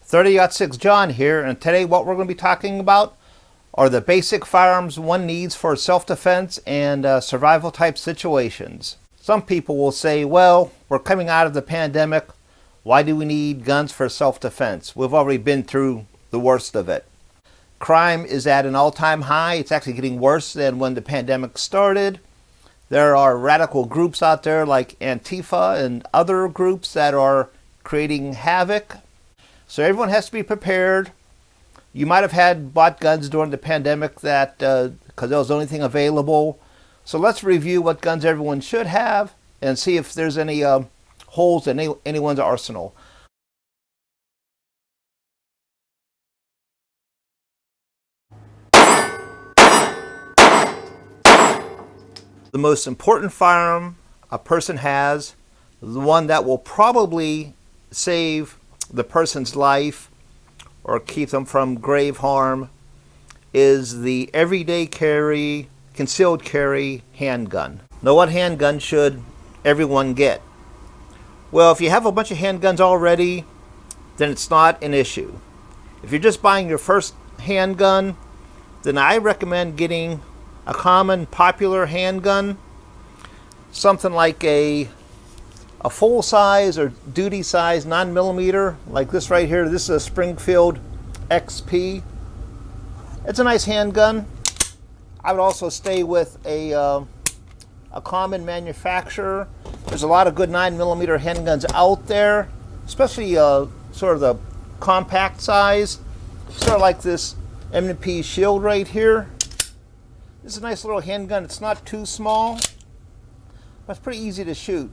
30-06 John here, and today what we're going to be talking about are the basic firearms one needs for self-defense and survival type situations. Some people will say, well, we're coming out of the pandemic. Why do we need guns for self-defense? We've already been through the worst of it. Crime is at an all-time high. It's actually getting worse than when the pandemic started. There are radical groups out there like Antifa and other groups that are creating havoc. So everyone has to be prepared. You might have bought guns during the pandemic that because that was the only thing available. So let's review what guns everyone should have and see if there's any holes in anyone's arsenal. The most important firearm a person has, the one that will probably save the person's life or keep them from grave harm, is the everyday carry, concealed carry handgun. Now, what handgun should everyone get? Well, if you have a bunch of handguns already, then it's not an issue. If you're just buying your first handgun, then I recommend getting a common popular handgun, something like a full size or duty size 9mm, like this right here. This is a Springfield XP. It's a nice handgun. I would also stay with a common manufacturer. There's a lot of good 9mm handguns out there, especially sort of the compact size, sort of like this M&P Shield right here. This is a nice little handgun. It's not too small, but it's pretty easy to shoot.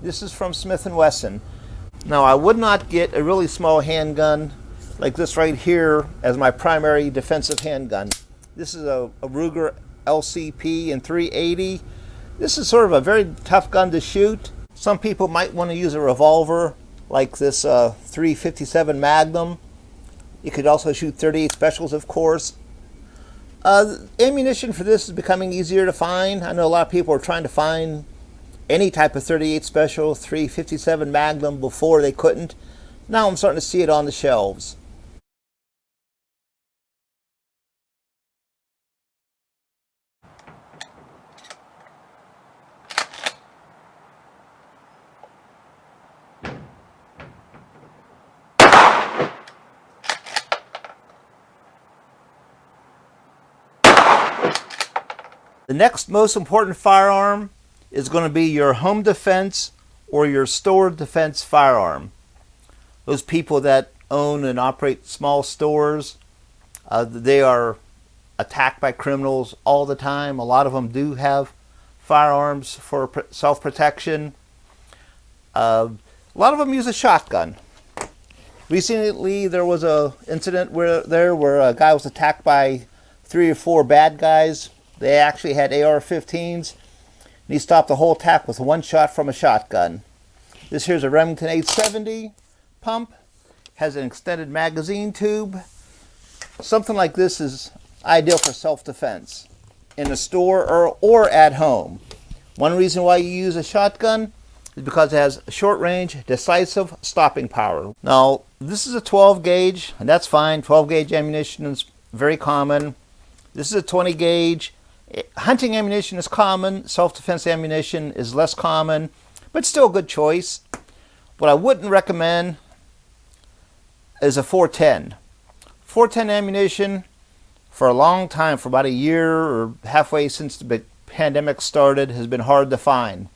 This is from Smith & Wesson. Now, I would not get a really small handgun like this right here as my primary defensive handgun. This is a Ruger LCP in 380. This is sort of a very tough gun to shoot. Some people might want to use a revolver like this 357 Magnum. You could also shoot 38 specials, of course. Ammunition for this is becoming easier to find. I know a lot of people are trying to find any type of 38 special, 357 Magnum before they couldn't. Now I'm starting to see it on the shelves. The next most important firearm is going to be your home defense or your store defense firearm. Those people that own and operate small stores, they are attacked by criminals all the time. A lot of them do have firearms for self-protection. A lot of them use a shotgun. Recently there was an incident where a guy was attacked by 3 or 4 bad guys. They actually had AR-15s. And he stopped the whole attack with one shot from a shotgun. This here's a Remington 870 pump. Has an extended magazine tube. Something like this is ideal for self-defense in a store or at home. One reason why you use a shotgun is because it has short range, decisive stopping power. Now, this is a 12 gauge, and that's fine. 12 gauge ammunition is very common. This is a 20 gauge. Hunting ammunition is common. Self-defense ammunition is less common, but still a good choice. What I wouldn't recommend is a 410. 410 ammunition for a long time, for about a year or halfway since the pandemic started, has been hard to find.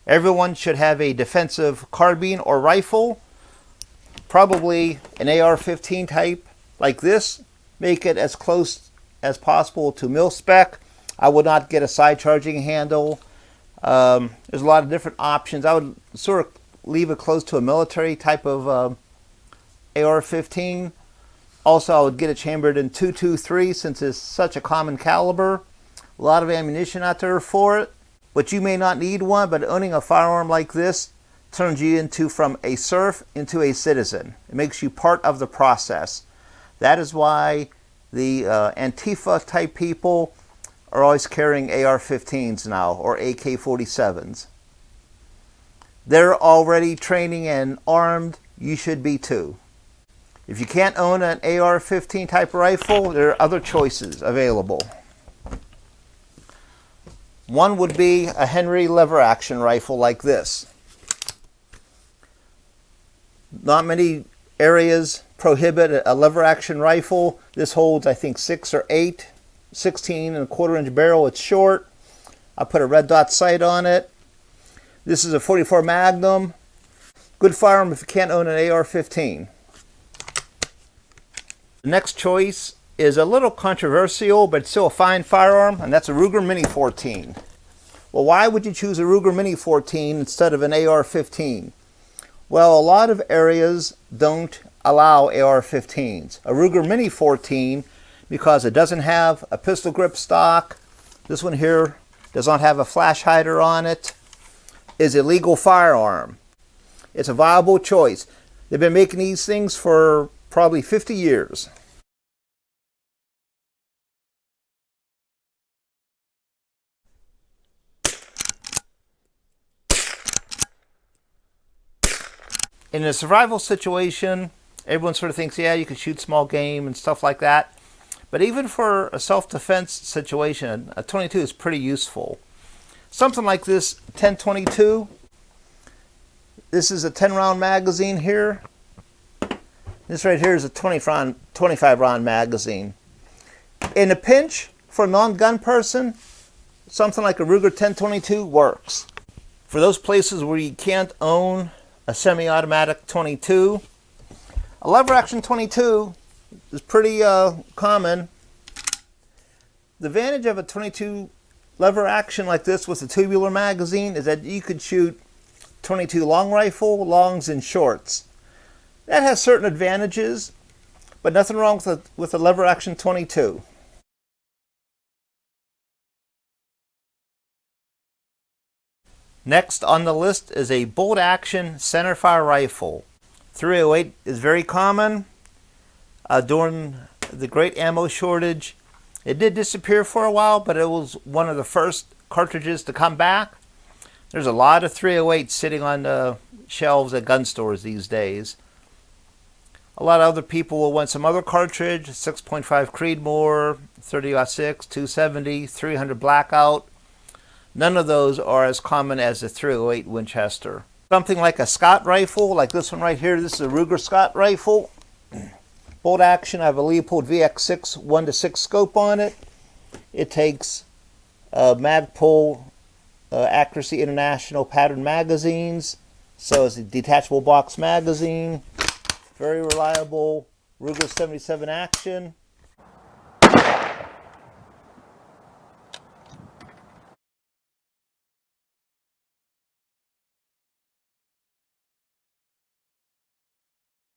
Everyone should have a defensive carbine or rifle, probably an AR-15 type like this. Make it as close as possible to mil-spec. I would not get a side charging handle. There's a lot of different options. I would sort of leave it close to a military type of AR-15. Also, I would get it chambered in .223 since it's such a common caliber. A lot of ammunition out there for it. But you may not need one, but owning a firearm like this turns you into from a serf into a citizen. It makes you part of the process. That is why the Antifa type people are always carrying AR-15s now, or AK-47s. They're already training and armed. You should be too. If you can't own an AR-15 type rifle, there are other choices available. One would be a Henry lever action rifle like this. Not many areas prohibit a lever action rifle. This holds, I think, 6 or 8, 16.25-inch barrel. It's short. I put a red dot sight on it. This is a .44 Magnum. Good firearm if you can't own an AR-15. The next choice is a little controversial, but it's still a fine firearm, and that's a Ruger Mini 14. Well, why would you choose a Ruger Mini 14 instead of an AR-15? Well, a lot of areas don't allow AR-15s. A Ruger Mini 14, because it doesn't have a pistol grip stock, this one here does not have a flash hider on it, is a legal firearm. It's a viable choice. They've been making these things for probably 50 years. In a survival situation, everyone sort of thinks, yeah, you can shoot small game and stuff like that. But even for a self-defense situation, a .22 is pretty useful. Something like this 10-22. This is a 10-round magazine here. This right here is a 25-round magazine. In a pinch, for a non-gun person, something like a Ruger 10-22 works. For those places where you can't own a semi-automatic .22, a lever-action .22 is pretty common. The advantage of a .22 lever-action like this with a tubular magazine is that you could shoot .22 long rifle, longs, and shorts. That has certain advantages, but nothing wrong with a lever-action .22. Next on the list is a bolt-action centerfire rifle. .308 is very common. During the great ammo shortage, it did disappear for a while, but it was one of the first cartridges to come back. There's a lot of .308 sitting on the shelves at gun stores these days. A lot of other people will want some other cartridge, 6.5 Creedmoor, 30-06, 270, 300 Blackout. None of those are as common as the .308 Winchester. Something like a Scott rifle, like this one right here. This is a Ruger Scott rifle. Bolt action. I have a Leopold VX6 1:6 scope on it. It takes Magpul Accuracy International pattern magazines. So it's a detachable box magazine. Very reliable. Ruger 77 action.